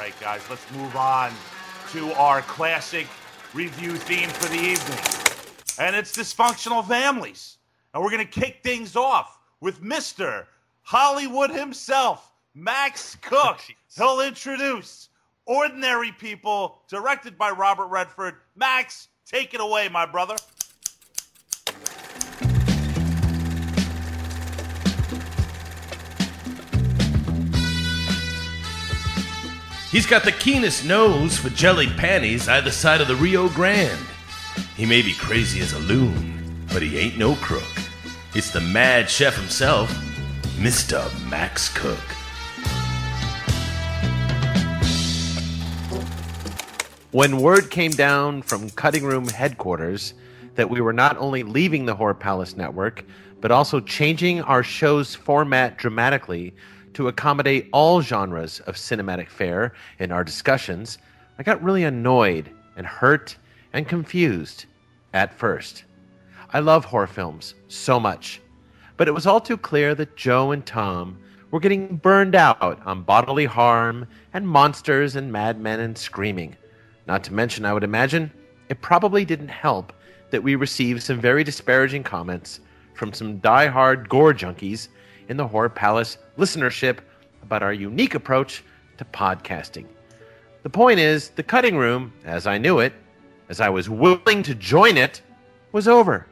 right, guys, let's move on to our classic review theme for the evening. And it's dysfunctional families. And we're going to kick things off with Mr. Hollywood himself, Max Cook. He'll introduce Ordinary People, directed by Robert Redford. Max, take it away, my brother. He's got the keenest nose for jellied panties either side of the Rio Grande. He may be crazy as a loon, but he ain't no crook. It's the mad chef himself, Mr. Max Cook. When word came down from cutting room headquarters that we were not only leaving the Horror Palace network, but also changing our show's format dramatically to accommodate all genres of cinematic fare in our discussions, I got really annoyed and hurt and confused at first. I love horror films so much, but it was all too clear that Joe and Tom were getting burned out on bodily harm and monsters and madmen and screaming. Not to mention, I would imagine, it probably didn't help that we received some very disparaging comments from some die-hard gore junkies in the Horror Palace listenership about our unique approach to podcasting. The point is, the cutting room, as I knew it, as I was willing to join it, was over.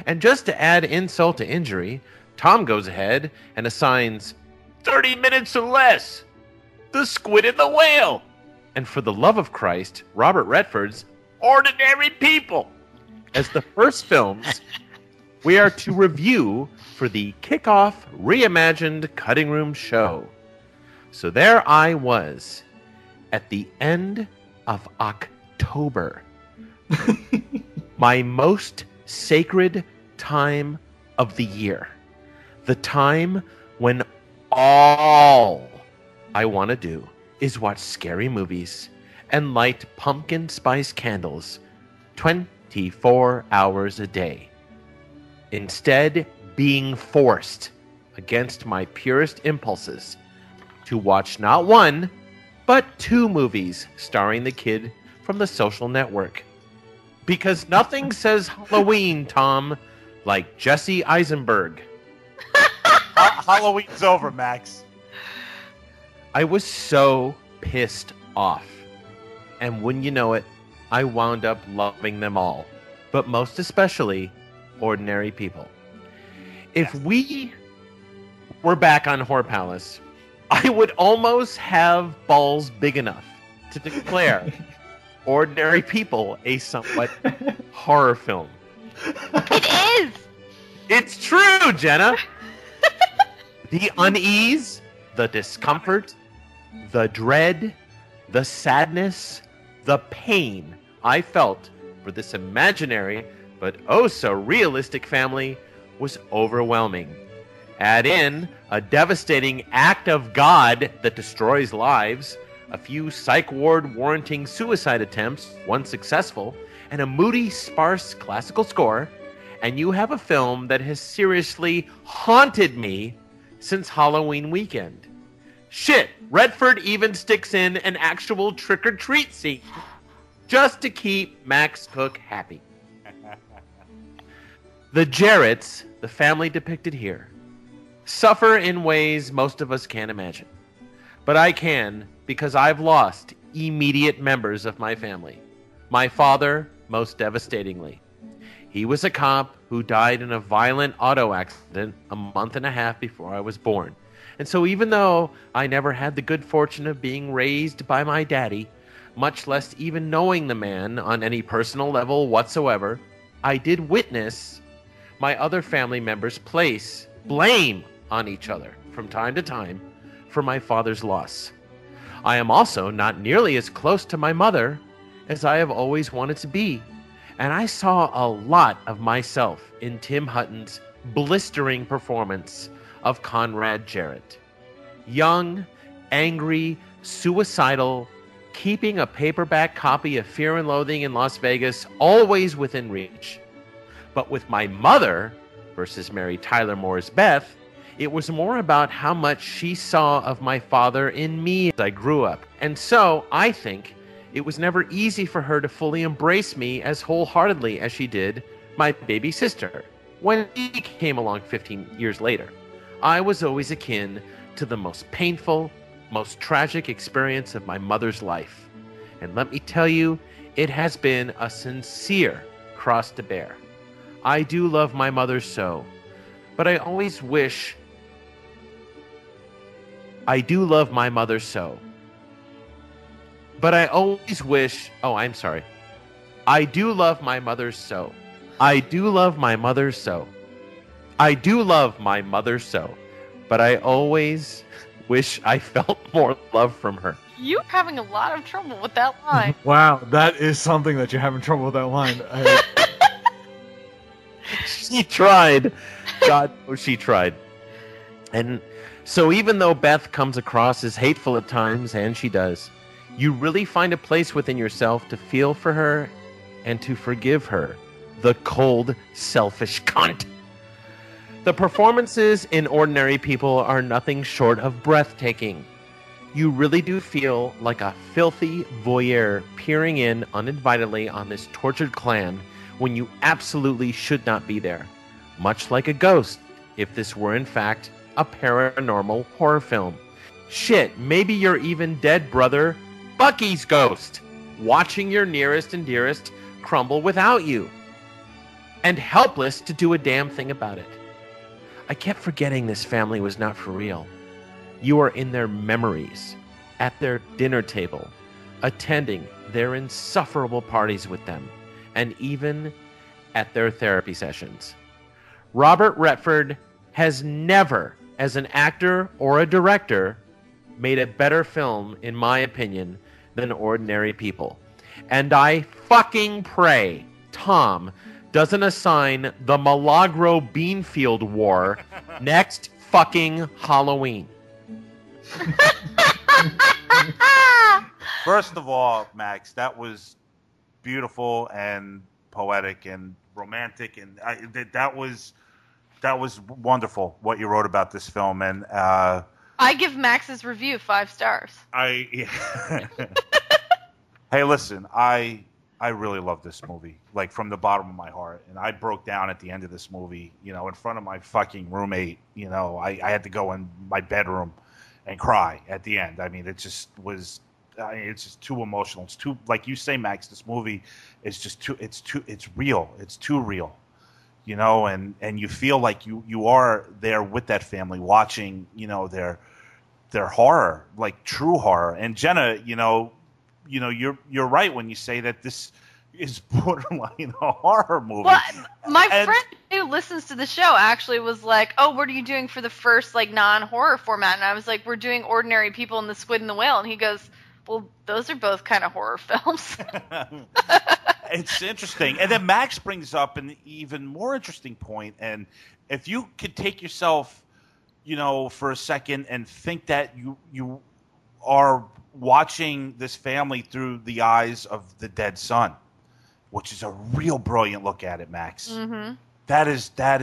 And just to add insult to injury, Tom goes ahead and assigns 30 minutes or less, The Squid and the Whale, and for the love of Christ, Robert Redford's Ordinary People, as the first films we are to review for the kickoff reimagined cutting room show. So there I was at the end of October, my most sacred time of the year, the time when all I want to do is watch scary movies and light pumpkin spice candles 24 hours a day. Instead, being forced, against my purest impulses, to watch not one, but 2 movies starring the kid from The Social Network. Because nothing says Halloween, Tom, like Jesse Eisenberg. Halloween's over, Max. I was so pissed off. And wouldn't you know it, I wound up loving them all. But most especially, Ordinary People. If we were back on Horror Palace, I would almost have balls big enough to declare Ordinary People a somewhat horror film. It is! It's true, Jenna! The unease, the discomfort, the dread, the sadness, the pain I felt for this imaginary but oh so realistic family was overwhelming. Add in a devastating act of God that destroys lives, a few psych ward warranting suicide attempts, one successful, and a moody, sparse classical score, and you have a film that has seriously haunted me since Halloween weekend. Shit, Redford even sticks in an actual trick-or-treat scene just to keep Max Cook happy. The Jarretts, the family depicted here, suffer in ways most of us can't imagine. But I can, because I've lost immediate members of my family. My father, most devastatingly. He was a cop who died in a violent auto accident a month and a half before I was born. And so even though I never had the good fortune of being raised by my daddy, much less even knowing the man on any personal level whatsoever, I did witness my other family members place blame on each other from time to time for my father's loss. I am also not nearly as close to my mother as I have always wanted to be, and I saw a lot of myself in Tim Hutton's blistering performance of Conrad Jarrett. Young, angry, suicidal, keeping a paperback copy of Fear and Loathing in Las Vegas always within reach. But with my mother versus Mary Tyler Moore's Beth, It was more about how much she saw of my father in me as I grew up. And so, I think, it was never easy for her to fully embrace me as wholeheartedly as she did my baby sister when she came along 15 years later. I was always akin to the most painful, most tragic experience of my mother's life. And let me tell you, it has been a sincere cross to bear. I do love my mother so, but I always wish... I do love my mother so. But I always wish... Oh, I'm sorry. I do love my mother so. I do love my mother so. I do love my mother so. But I always wish I felt more love from her. You're having a lot of trouble with that line. Wow, that is something that you're having trouble with that line. She tried. God knows she tried. And so even though Beth comes across as hateful at times, and she does, you really find a place within yourself to feel for her and to forgive her, the cold, selfish cunt. The performances in Ordinary People are nothing short of breathtaking. You really do feel like a filthy voyeur peering in uninvitedly on this tortured clan when you absolutely should not be there. Much like a ghost, if this were in fact a paranormal horror film. Shit, maybe you're even dead, brother. Bucky's ghost, watching your nearest and dearest crumble without you, and helpless to do a damn thing about it. I kept forgetting this family was not for real. You are in their memories, at their dinner table, attending their insufferable parties with them, and even at their therapy sessions. Robert Redford has never, as an actor or a director, made a better film, in my opinion, than Ordinary People. And I fucking pray Tom doesn't assign the Milagro Beanfield War next fucking Halloween. First of all, Max, that was beautiful and poetic and romantic, and that was wonderful what you wrote about this film. And I give Max's review 5 stars. Hey, listen, I really love this movie, like from the bottom of my heart. And I broke down at the end of this movie, in front of my fucking roommate. I had to go in my bedroom and cry at the end. I mean, it just was. It's just too emotional. It's too, like you say, Max. This movie is just too. It's real. It's too real. And you feel like you are there with that family, watching, their horror, like true horror. And Jenna, you're right when you say that this is borderline a horror movie. Well, my friend who listens to the show actually was like, "Oh, what are you doing for the first non-horror format?" And I was like, "We're doing Ordinary People and The Squid and the Whale." And he goes, "Well, those are both kind of horror films." It's interesting. And then Max brings up an even more interesting point. And if you could take yourself, for a second and think that you are watching this family through the eyes of the dead son, which is a real brilliant look at it, Max. Mm-hmm. That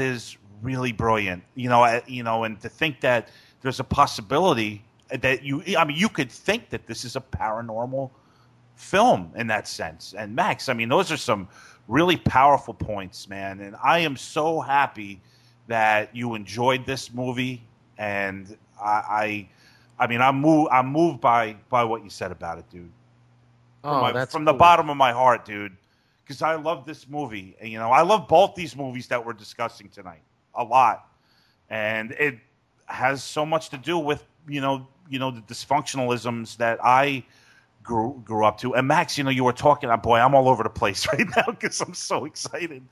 is really brilliant. And to think that there's a possibility that you could think that this is a paranormal film in that sense. And Max, those are some really powerful points, man. And I am so happy that you enjoyed this movie. And I'm moved by what you said about it, dude. That's from cool. the bottom of my heart, dude. Because I love this movie. And, I love both these movies that we're discussing tonight a lot. And it has so much to do with, the dysfunctionalisms that I grew up to. And Max, you were talking, boy, I'm all over the place right now because I'm so excited,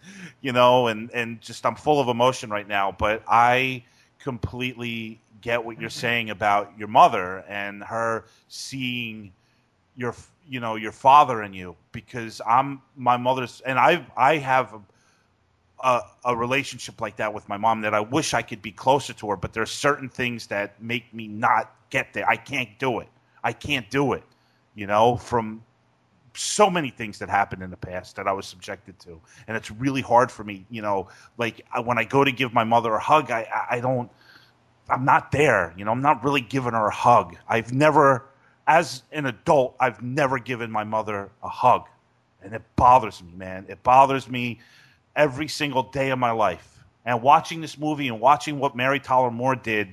and just I'm full of emotion right now. But I completely get what you're saying about your mother and her seeing your father in you, because I'm my mother's, and I have a relationship like that with my mom that I wish I could be closer to her, but there's certain things that make me not get there. I can't do it. From so many things that happened in the past that I was subjected to. And it's really hard for me, like when I go to give my mother a hug, I don't, I'm not there. You know, I'm not really giving her a hug. I've never, as an adult, I've never given my mother a hug. And it bothers me, man. It bothers me every single day of my life. And watching this movie and watching what Mary Tyler Moore did,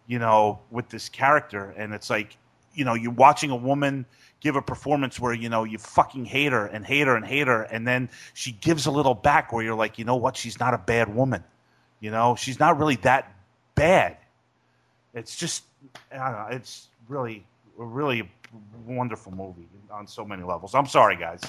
you know, with this character, and it's like, you know, you're watching a woman give a performance where, you know, you fucking hate her and hate her and hate her, and then she gives a little back where you're like, you know what, she's not a bad woman. You know, she's not really that bad. It's just, I don't know, it's really a wonderful movie on so many levels. I'm sorry, guys.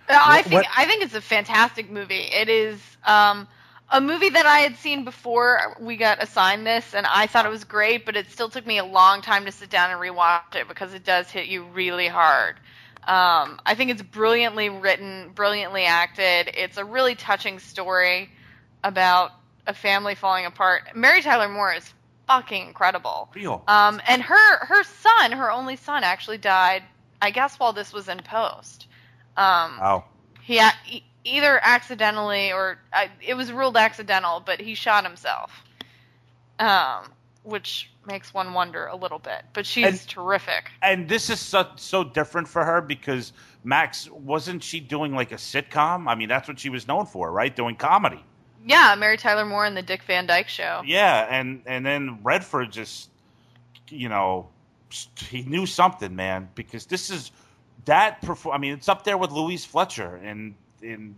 I think it's a fantastic movie. It is a movie that I had seen before we got assigned this, and I thought it was great, but it still took me a long time to sit down and rewatch it because it does hit you really hard. I think it's brilliantly written, brilliantly acted. It's a really touching story about a family falling apart. Mary Tyler Moore is fucking incredible. Real. And her son, her only son, actually died, I guess, while this was in post. Wow. He either accidentally or it was ruled accidental, but he shot himself, which makes one wonder a little bit. But she's terrific. And this is so different for her because Max, wasn't she doing like a sitcom? I mean, that's what she was known for, right? Doing comedy. Yeah, Mary Tyler Moore and the Dick Van Dyke Show. Yeah, and then Redford just, you know, he knew something, man, because this is that. I mean, it's up there with Louise Fletcher in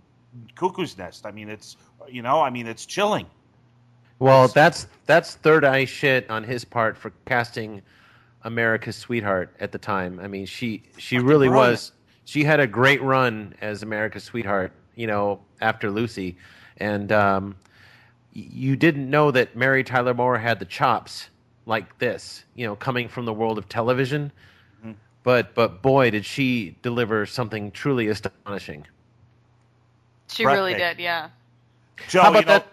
Cuckoo's Nest. I mean, it's, you know, I mean, it's chilling. Well, that's third eye shit on his part for casting America's Sweetheart at the time. I mean, she really was. She had a great run as America's Sweetheart, you know, after Lucy. And you didn't know that Mary Tyler Moore had the chops like this, you know, coming from the world of television. Mm-hmm. But boy, did she deliver something truly astonishing. She really did, yeah. Joe, how about that?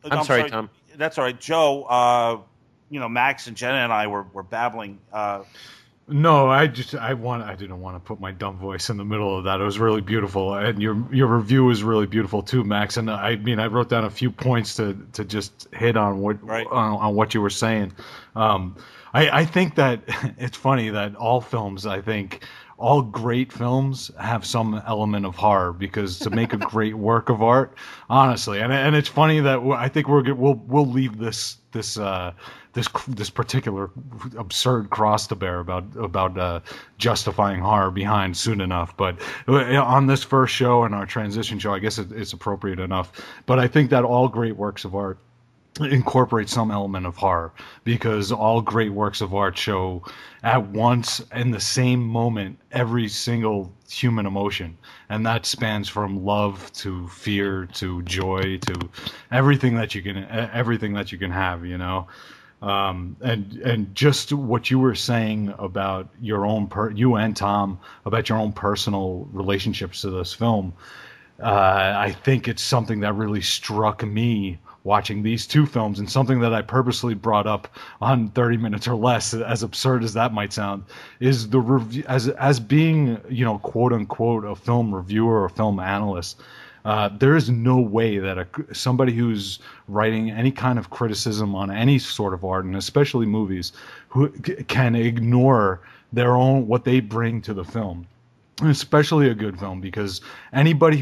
I'm sorry, Tom. That's all right. Joe, you know, Max and Jenna and I were babbling. No, I didn't want to put my dumb voice in the middle of that. It was really beautiful, and your review was really beautiful too, Max. And I mean, I wrote down a few points to just hit on what you were saying. I think that it's funny that all films, I think all great films have some element of horror, because to make a great work of art, honestly, and it's funny that I think we'll leave this particular absurd cross to bear about justifying horror behind soon enough. But on this first show and our transition show, I guess it's appropriate enough. But I think that all great works of art incorporate some element of horror, because all great works of art show at once, in the same moment, every single human emotion, and that spans from love to fear to joy to everything that you can have, you know. And just what you were saying about your own you and Tom, about your own personal relationships to this film, I think it's something that really struck me watching these two films, and something that I purposely brought up on 30 Minutes or Less, as absurd as that might sound, is the review, as being, you know, quote unquote a film reviewer or a film analyst. There is no way that somebody who's writing any kind of criticism on any sort of art, and especially movies, who can ignore their own, what they bring to the film, especially a good film, because anybody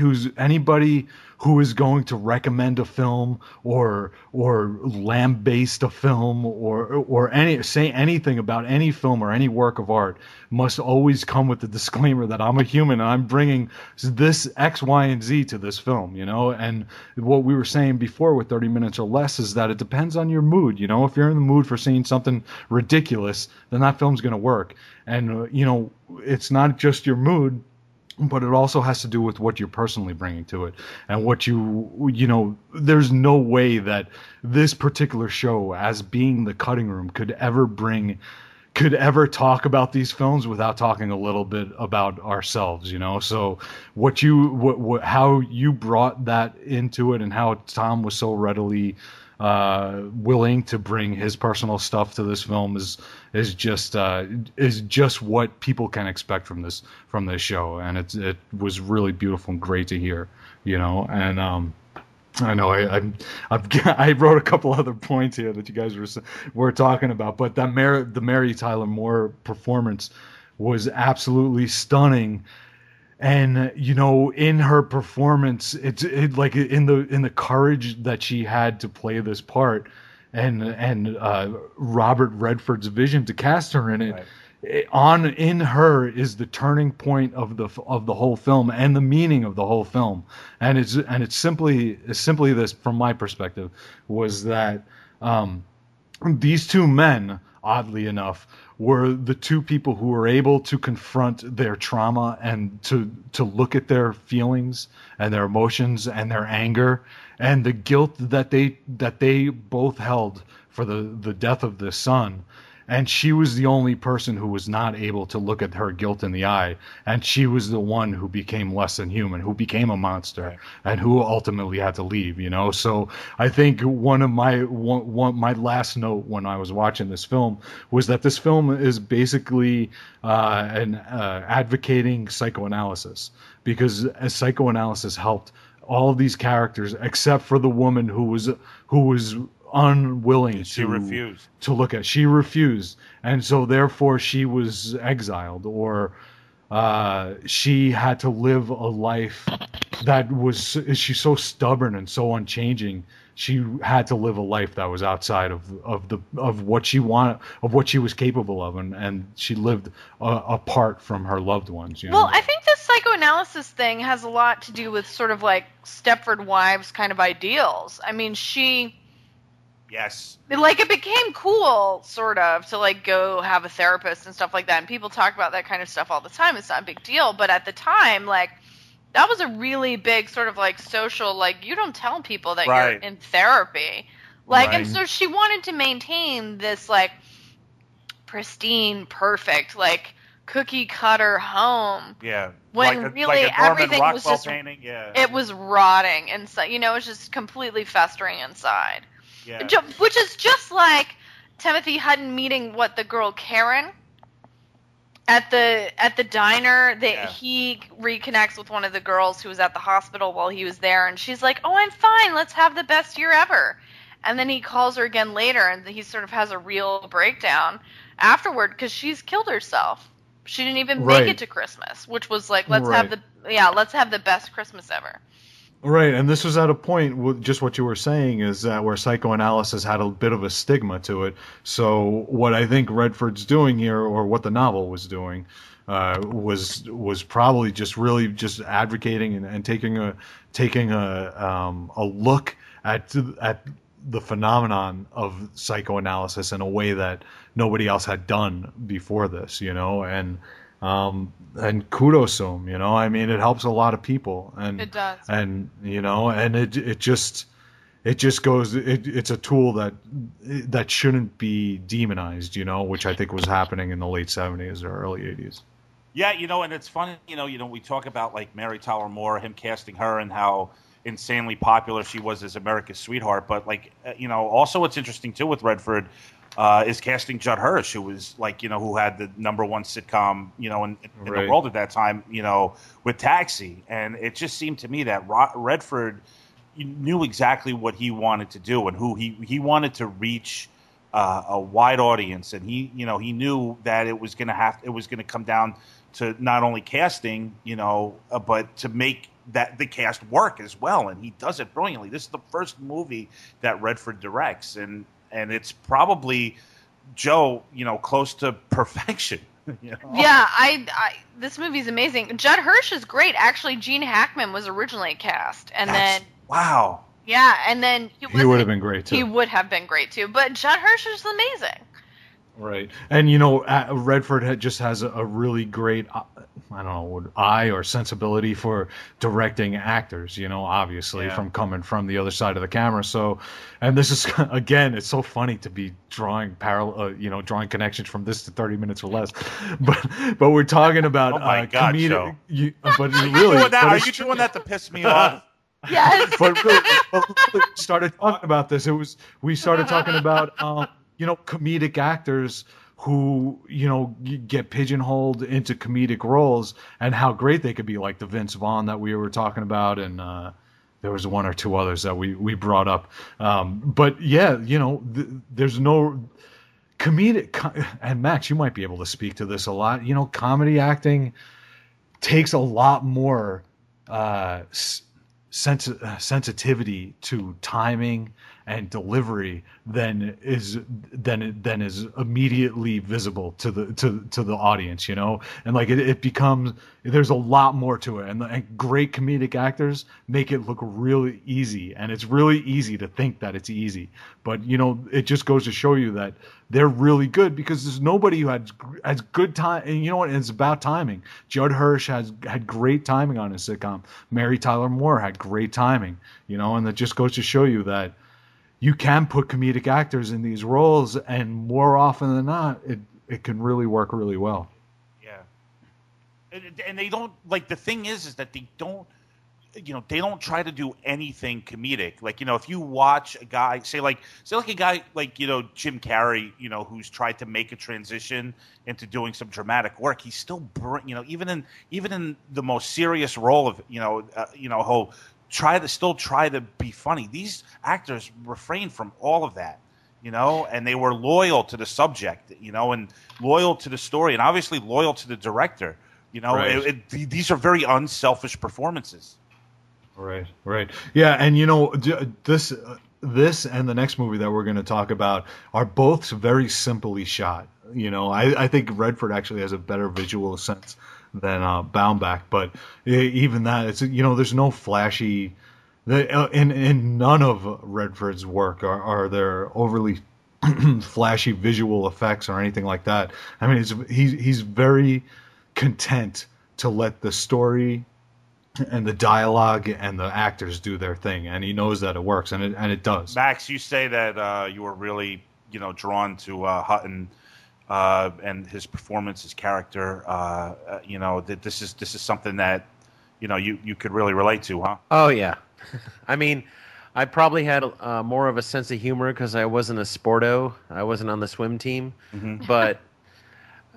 who is going to recommend a film or lambaste a film or say anything about any film or any work of art must always come with the disclaimer that I'm a human and I'm bringing this X, Y, and Z to this film, you know. And what we were saying before with 30 Minutes or Less is that it depends on your mood, you know. If you're in the mood for seeing something ridiculous, then that film's going to work. And, you know, it's not just your mood, but it also has to do with what you're personally bringing to it, and what you know. There's no way that this particular show, as being the cutting room, could ever talk about these films without talking a little bit about ourselves, you know. So how you brought that into it, and how Tom was so readily willing to bring his personal stuff to this film is just what people can expect from this show, and it was really beautiful and great to hear, you know. And I know. I wrote a couple other points here that you guys were talking about, but the Mary Tyler Moore performance was absolutely stunning. And in her performance, it like in the courage that she had to play this part, and Robert Redford's vision to cast her in it. Right. In her is the turning point of the whole film and the meaning of the whole film, and it's simply this, from my perspective, was that these two men, oddly enough, were the two people who were able to confront their trauma and to look at their feelings and their emotions and their anger and the guilt that they both held for the death of their son. And she was the only person who was not able to look at her guilt in the eye. And she was the one who became less than human, who became a monster, and who ultimately had to leave, So I think one of my last note when I was watching this film was that this film is basically advocating psychoanalysis, because as psychoanalysis helped all of these characters, except for the woman who was unwilling to look at. She refused, and so therefore she was exiled, or she had to live a life that was, she's so stubborn and so unchanging. She had to live a life that was outside of what she wanted, of what she was capable of, and she lived apart from her loved ones. Well, I think this psychoanalysis thing has a lot to do with sort of like Stepford Wives kind of ideals. I mean, Yes. Like, it became cool, sort of, to, like, go have a therapist and stuff like that. And people talk about that kind of stuff all the time. It's not a big deal. But at the time, like, that was a really big sort of, like, social, like, you don't tell people that you're in therapy. Like, and so she wanted to maintain this, like, pristine, perfect, like, cookie-cutter home. Yeah. When really like a Norman everything Rockwell was just, painting. Yeah. it was rotting inside. It was just completely festering inside. Yeah. Which is just like Timothy Hutton meeting the girl Karen at the diner. He reconnects with one of the girls who was at the hospital while he was there, and she's like, "Oh, I'm fine. Let's have the best year ever." And then he calls her again later, and he sort of has a real breakdown afterward because she's killed herself. She didn't even make it to Christmas, which was like, let's have the best Christmas ever. Right, and this was at a point with just what you were saying, is that where psychoanalysis had a bit of a stigma to it. So what I think Redford's doing here, or what the novel was doing, was probably just really just advocating and taking a look at the phenomenon of psychoanalysis in a way that nobody else had done before this, and kudos to him, I mean, it helps a lot of people, and it does, and and it just goes, it's a tool that shouldn't be demonized, which I think was happening in the late 70s or early 80s. Yeah, and it's funny, we talk about like Mary Tyler Moore, him casting her, and how insanely popular she was as America's sweetheart, but like also what's interesting too with Redford is casting Judd Hirsch, who was like, who had the #1 sitcom, in the world at that time, with Taxi. And it just seemed to me that Redford knew exactly what he wanted to do, and who he wanted to reach a wide audience. And he knew that it was going to come down to not only casting, but to make the cast work as well. And he does it brilliantly. This is the first movie that Redford directs, and it's probably, Joe, close to perfection. Yeah, this movie's amazing. Judd Hirsch is great. Actually, Gene Hackman was originally cast, and then wow. Yeah, and then he would have been great too. He would have been great too, but Judd Hirsch is amazing. Right, and Redford just has a really great, eye or sensibility for directing actors. Obviously from coming from the other side of the camera. So, and this is again, it's so funny to be drawing drawing connections from this to 30 Minutes or Less, but we're talking about oh my God, comedic. Joe. But really, are you doing that to piss me off? Yes. But really, we started talking about this. We started talking about comedic actors who get pigeonholed into comedic roles, and how great they could be, like the Vince Vaughn that we were talking about, and there was one or two others that we brought up. But yeah, there's no comedic, and Max, you might be able to speak to this a lot. Comedy acting takes a lot more sensitivity to timing and delivery than is immediately visible to the audience, and like it becomes, there's a lot more to it, and great comedic actors make it look really easy, and it's really easy to think that it's easy, but it just goes to show you that they're really good because there's nobody who has good time, and it's about timing. Judd Hirsch had great timing on his sitcom. Mary Tyler Moore had great timing, and that just goes to show you that you can put comedic actors in these roles, and more often than not, it can really work really well. Yeah. And they don't, like, the thing is that they don't, they don't try to do anything comedic. Like, if you watch a guy, say like a guy like, Jim Carrey, who's tried to make a transition into doing some dramatic work, he's still, even in the most serious role of, he'll try to be funny. These actors refrain from all of that, and they were loyal to the subject, and loyal to the story, and obviously loyal to the director. Right. These are very unselfish performances. Right. Yeah, and this and the next movie that we're going to talk about are both very simply shot. I think Redford actually has a better visual sense than Baumbach, but even that, it's there's no flashy. In none of Redford's work are there overly flashy visual effects or anything like that. I mean, he's very content to let the story and the dialogue and the actors do their thing, and he knows that it works, and it does. Max, you say that you were really drawn to Hutton and his performance, his character. That this is something that you could really relate to, huh? Oh yeah, I mean, I probably had more of a sense of humor because I wasn't a sporto. I wasn't on the swim team, but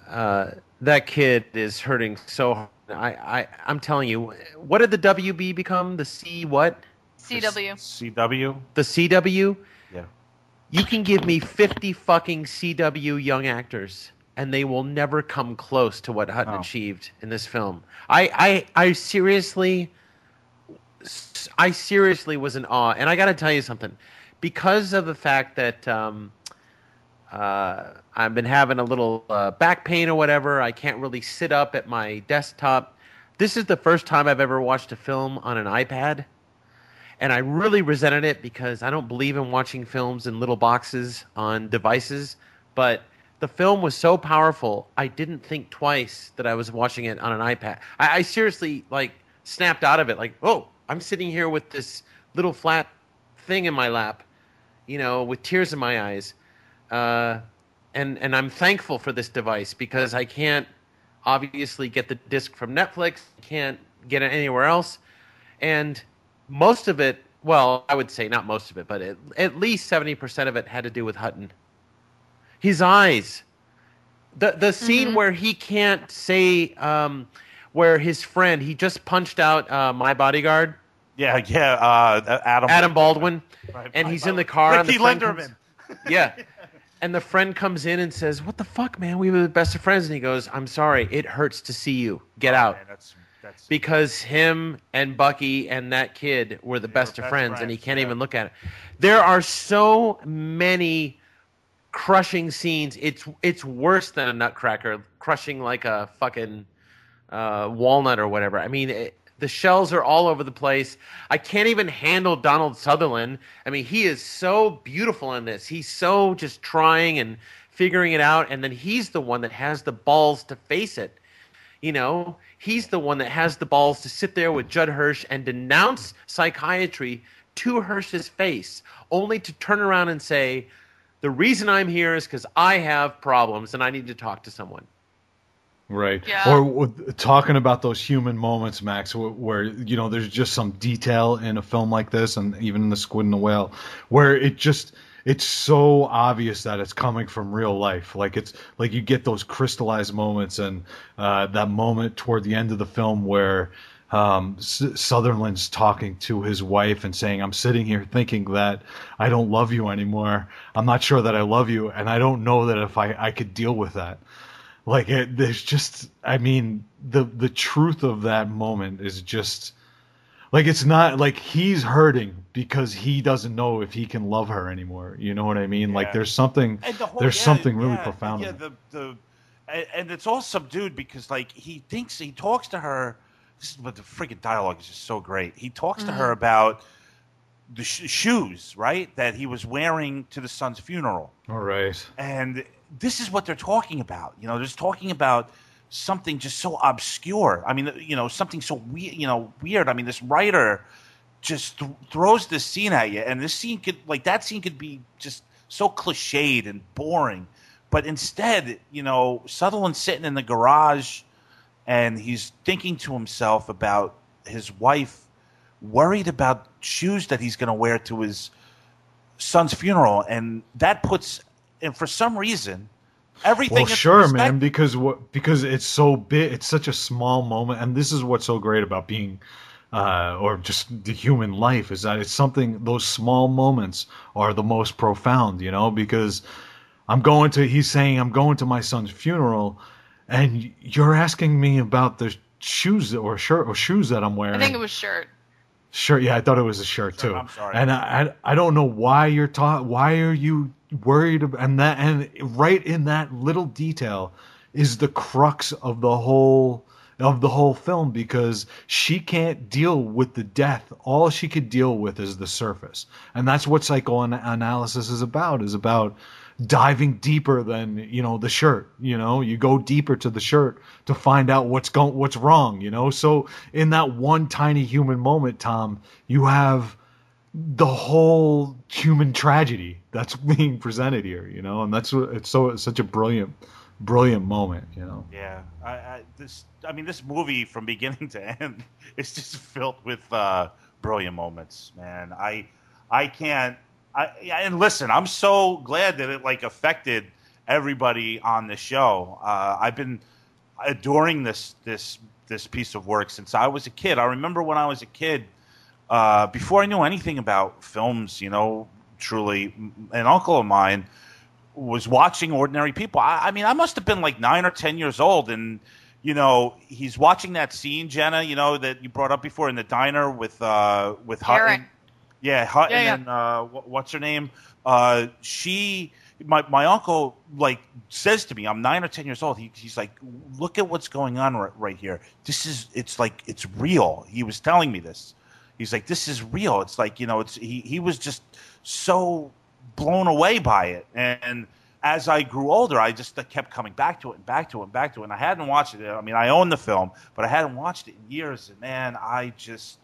that kid is hurting so hard. I'm telling you, what did the WB become? The C what? CW. CW? The CW? Yeah. You can give me 50 fucking CW young actors, and they will never come close to what Hutton achieved in this film. I seriously was in awe. And I got to tell you something. Because of the fact that I've been having a little back pain or whatever, I can't really sit up at my desktop. This is the first time I've ever watched a film on an iPad. And I really resented it because I don't believe in watching films in little boxes on devices. But the film was so powerful, I didn't think twice that I was watching it on an iPad. I seriously, snapped out of it. Oh, I'm sitting here with this little flat thing in my lap, with tears in my eyes. And I'm thankful for this device because I can't obviously get the disc from Netflix, can't get it anywhere else. And most of it, well, I would say not most of it, but at least 70% of it had to do with Hutton. His eyes. The scene where he can't say, where his friend, he just punched out My Bodyguard. Yeah, Adam Baldwin. Right, and he's in the car. Ricky Lenderman. Yeah. And the friend comes in and says, "What the fuck, man? We were the best of friends." And he goes, "I'm sorry. It hurts to see you. Get out." Man, that's because him and Bucky and that kid were the best of friends, and he can't even look at it. There are so many crushing scenes. It's worse than a nutcracker crushing like a fucking walnut or whatever. I mean, the shells are all over the place. I can't even handle Donald Sutherland. I mean, he is so beautiful in this. He's so just trying and figuring it out, and then he's the one that has the balls to face it. He's the one that has the balls to sit there with Judd Hirsch and denounce psychiatry to Hirsch's face, only to turn around and say, "The reason I'm here is because I have problems and I need to talk to someone." Right. Yeah. Or talking about those human moments, Max, where, there's just some detail in a film like this, and even in The Squid and the Whale, where it's so obvious that it's coming from real life. It's you get those crystallized moments, and that moment toward the end of the film where Sutherland's talking to his wife and saying, I'm sitting here thinking that I don't love you anymore. I'm not sure that I love you, and I don't know that if I could deal with that. Like, there's just, I mean, the truth of that moment is just, like, it's not, like, he's hurting because he doesn't know if he can love her anymore. You know what I mean? Yeah. Like, there's something, really profound. Yeah, and it's all subdued because, like, he talks to her. This is what the freaking dialogue is just so great. He talks to her about the shoes, right, that he was wearing to the son's funeral. All right. And this is what they're talking about. You know, they're just talking about something just so obscure. I mean, you know, something so weird. I mean, this writer just throws this scene at you, and this scene that scene could be just so cliched and boring. But instead, you know, Sutherland's sitting in the garage, and he's thinking to himself about his wife, worried about shoes that he's going to wear to his son's funeral, and that puts, and for some reason, everything. Well, sure, man, because it's so big, it's such a small moment, and this is what's so great about being, or just the human life, is that it's something. Those small moments are the most profound, you know, because he's saying, I'm going to my son's funeral, and you're asking me about the shoes or shirt or shoes that I'm wearing. I think it was shirt. Shirt, yeah, I thought it was a shirt too. I'm sorry. And I don't know why why are you worried about, and right in that little detail is the crux of the whole film, because she can't deal with the death. All she could deal with is the surface. And that's what psychoanalysis is about diving deeper than, you know, the shirt. You know, you go deeper to the shirt to find out what's wrong, you know. So in that one tiny human moment, Tom, you have the whole human tragedy that's being presented here, you know, and that's what it's such a brilliant moment, you know. Yeah, this movie from beginning to end is just filled with brilliant moments, man. And listen, I'm so glad that it affected everybody on the show. I've been adoring this piece of work since I was a kid. I remember when I was a kid, before I knew anything about films, you know, truly, an uncle of mine was watching Ordinary People. I mean, I must have been 9 or 10 years old, and you know, he's watching that scene, Jenna, you know, that you brought up before in the diner with Hutton. Yeah, Hutton and what's her name? My uncle says to me, I'm 9 or 10 years old. He's like, look at what's going on right here. It's real. He was telling me this. He's like, this is real. It's like, you know, he was just so blown away by it. And as I grew older, I just kept coming back to it and back to it and back to it. And I hadn't watched it. I mean, I own the film, but I hadn't watched it in years. And man, I'm just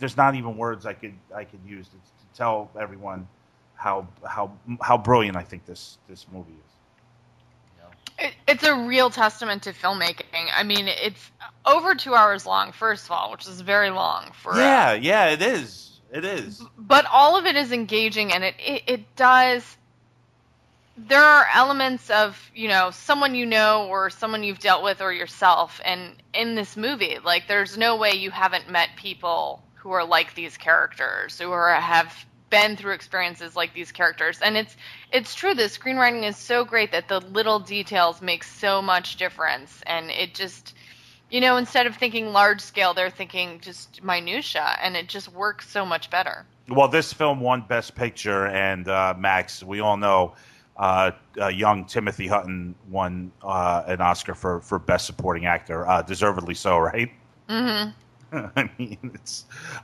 there's not even words I could use to tell everyone how brilliant I think this movie is. It's a real testament to filmmaking. I mean, it's over 2 hours long, first of all, which is very long for. Yeah, it is. It is. But all of it is engaging, and it does. There are elements of, you know, someone you know or someone you've dealt with or yourself, and in this movie, there's no way you haven't met people who are like these characters, who have been through experiences like these characters. And it's true, the screenwriting is so great that the little details make so much difference, and it just, you know, instead of thinking large scale, they're thinking just minutia, and it just works so much better. Well, this film won Best Picture, and Max, we all know young Timothy Hutton won an Oscar for Best Supporting Actor, deservedly so, right? Mm-hmm.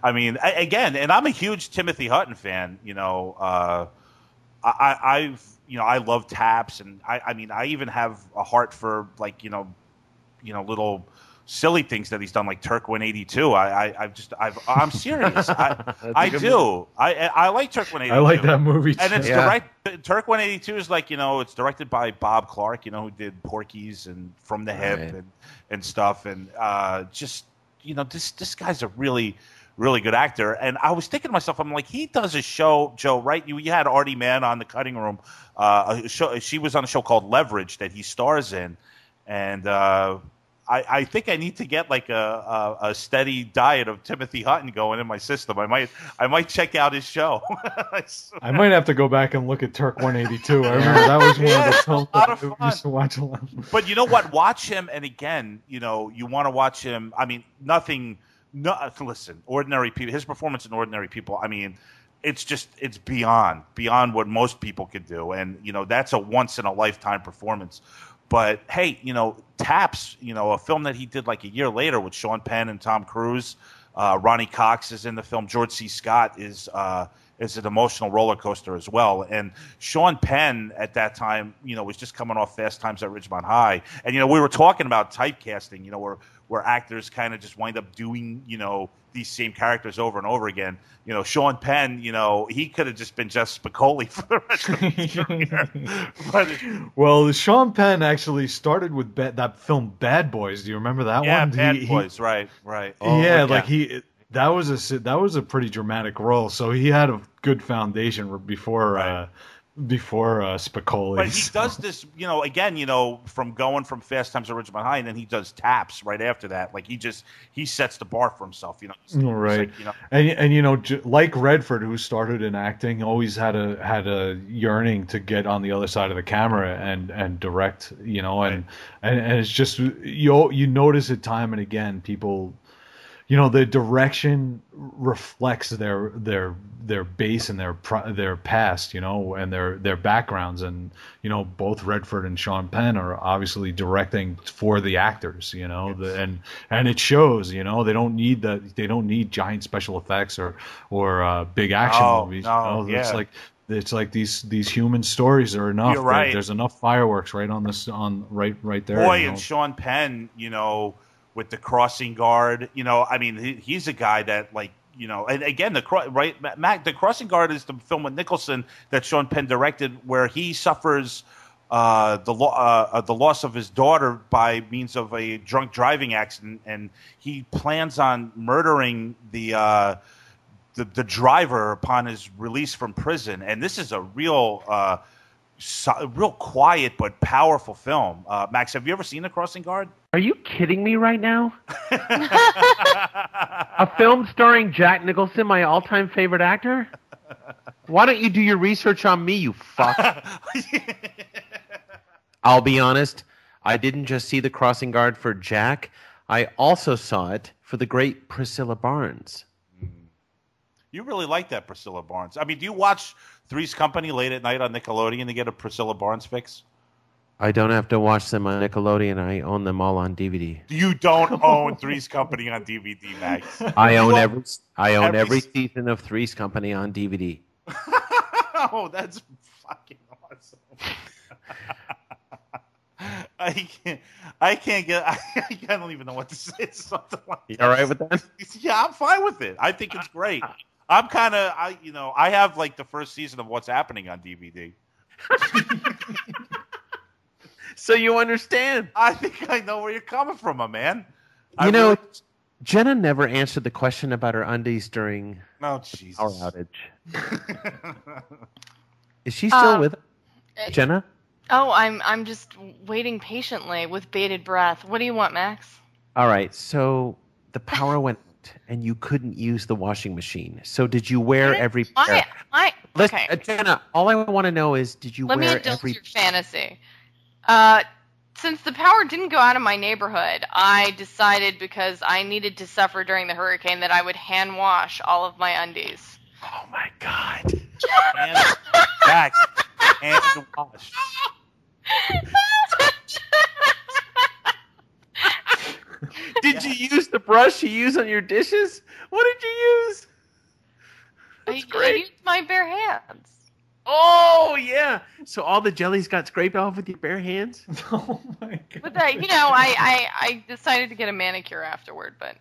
Again, and I'm a huge Timothy Hutton fan. You know, I love Taps, and I even have a heart for little silly things that he's done, like Turk 182. I'm serious. I do. I like Turk 182. I like that movie too. And it's Turk 182 is it's directed by Bob Clark, you know, who did Porky's and From the Hip and stuff, and just, you know, this guy's a really, really good actor. And I was thinking to myself, I'm like, he does a show, Joe, right? You had Artie Mann on the cutting room. A show, she was on a show called Leverage that he stars in. And I think I need to get like a steady diet of Timothy Hutton going in my system. I might check out his show. I might have to go back and look at Turk 182. I remember that was one of the films a lot of that fun. I used to watch a lot. But you know what? Watch him, and again, you know, you want to watch him. I mean, nothing. No, listen, Ordinary People. His performance in Ordinary People. I mean, it's beyond what most people could do, and you know, that's a once in a lifetime performance. But hey, you know, Taps, you know, a film that he did like a year later with Sean Penn and Tom Cruise. Ronnie Cox is in the film. George C. Scott is an emotional roller coaster as well. And Sean Penn at that time, you know, was just coming off Fast Times at Ridgemont High. And, you know, we were talking about typecasting, you know, where actors kind of just wind up doing, you know, these same characters over and over again. You know, Sean Penn, you know, he could have just been Jeff Spicoli for the rest of his career. But, well, Sean Penn actually started with that film Bad Boys. Do you remember that one? Yeah, Bad Boys, right. Oh, yeah, like that was a pretty dramatic role. So he had a good foundation before Spicoli. But he does this, you know, again, you know, from going from Fast Times at Ridgemont High, and then he does Taps right after that. Like he sets the bar for himself, you know. Right. Like, you know, and you know, like Redford, who started in acting, always had a yearning to get on the other side of the camera and direct, you know, and it's just you notice it time and again, people. You know, the direction reflects their base and their past, you know, and their backgrounds. And you know, both Redford and Sean Penn are obviously directing for the actors, you know, and it shows. You know, they don't need giant special effects or big action movies. No, you know? It's like these human stories are enough. You're right. There's enough fireworks right right there. Boy, you know? and Sean Penn, you know, with the crossing guard, you know, I mean, he's a guy that, like, you know, and again, the crossing guard is the film with Nicholson that Sean Penn directed, where he suffers the loss of his daughter by means of a drunk driving accident, and he plans on murdering the driver upon his release from prison. And this is a real quiet but powerful film. Max, have you ever seen The Crossing Guard? Are you kidding me right now? A film starring Jack Nicholson, my all-time favorite actor? Why don't you do your research on me, you fuck? I'll be honest, I didn't just see The Crossing Guard for Jack. I also saw it for the great Priscilla Barnes. You really like that Priscilla Barnes. I mean, do you watch Three's Company late at night on Nickelodeon to get a Priscilla Barnes fix? I don't have to watch them on Nickelodeon. I own them all on DVD. You don't own Three's Company on DVD, Max. I own every season of Three's Company on DVD. Oh, that's fucking awesome. I don't even know what to say. It's something like You all right with that? Yeah, I'm fine with it. I think it's great. I'm kind of, I have like the first season of What's Happening on DVD. So you understand. I think I know where you're coming from, my man. Jenna never answered the question about her undies during our outage. Is she still with us? Jenna? Oh, I'm just waiting patiently with bated breath. What do you want, Max? All right, so the power went out and you couldn't use the washing machine. So did you wear every pair? Okay. Jenna, all I want to know is, did you Let wear me indulge your fantasy. Since the power didn't go out of my neighborhood, I decided, because I needed to suffer during the hurricane, that I would hand wash all of my undies. Oh my God. And wash. Did you use the brush you use on your dishes? What did you use? That's great. I used my bare hands. Oh, yeah. So all the jellies got scraped off with your bare hands? Oh, my God. But I decided to get a manicure afterward, but...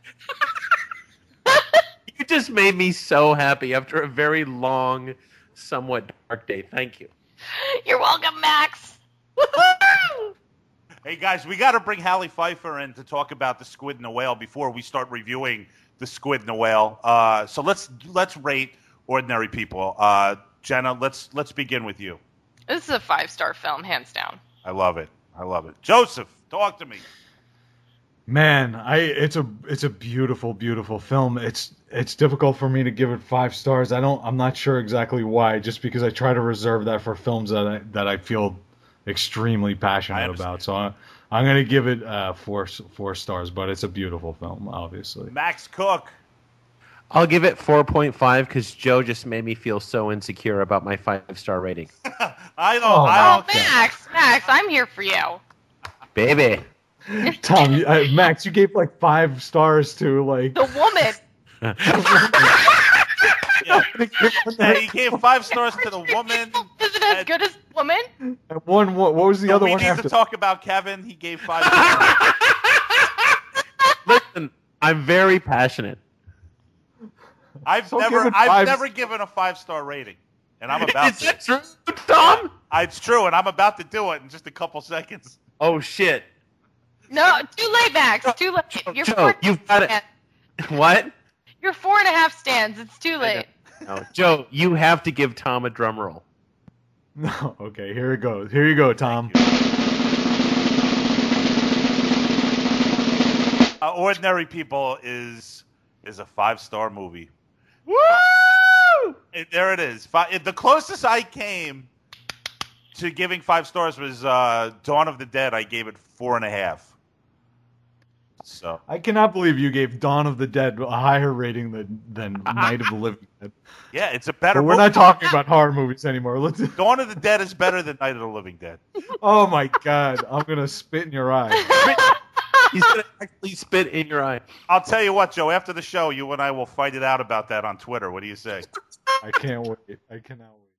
You just made me so happy after a very long, somewhat dark day. Thank you. You're welcome, Max. Hey, guys, we got to bring Hallie Pfeiffer in to talk about The Squid and the Whale before we start reviewing The Squid and the Whale. So let's rate Ordinary People. Jenna, let's begin with you. This is a 5-star film, hands down. I love it. Joseph, talk to me. Man, it's a beautiful, beautiful film. It's difficult for me to give it 5 stars. I'm not sure exactly why. Just because I try to reserve that for films that I feel extremely passionate about. So I'm gonna give it 4 stars. But it's a beautiful film, obviously. Max Cook. I'll give it 4.5 because Joe just made me feel so insecure about my 5-star rating. I don't. Max, I'm here for you. Baby. Tom, Max, you gave like 5 stars to like The Woman. Yeah, he gave 5 stars to The Woman. Is it as good as Woman? one. What was the other we one? We need after? to talk about Kevin. He gave 5 stars. Listen, I'm very passionate. I've never given a 5-star rating, and I'm about to. Is that true, Tom? Yeah, it's true, and I'm about to do it in just a couple seconds. Oh shit! No, too late, Max. Too late. You're Joe, you've got it. What? You're 4.5 stands. It's too late. No, Joe, you have to give Tom a drum roll. No, okay, here it goes. Here you go, Tom. Ordinary People is a 5-star movie. Woo! There it is. The closest I came to giving 5 stars was Dawn of the Dead. I gave it 4.5. So I cannot believe you gave Dawn of the Dead a higher rating than Night of the Living Dead. Yeah, it's a better But we're movie. not talking about horror movies anymore. Dawn of the Dead is better than Night of the Living Dead. Oh my God, I'm gonna spit in your eye. He's gonna actually spit in your eye. I'll tell you what, Joe. After the show, you and I will fight it out about that on Twitter. What do you say? I can't wait. I cannot wait.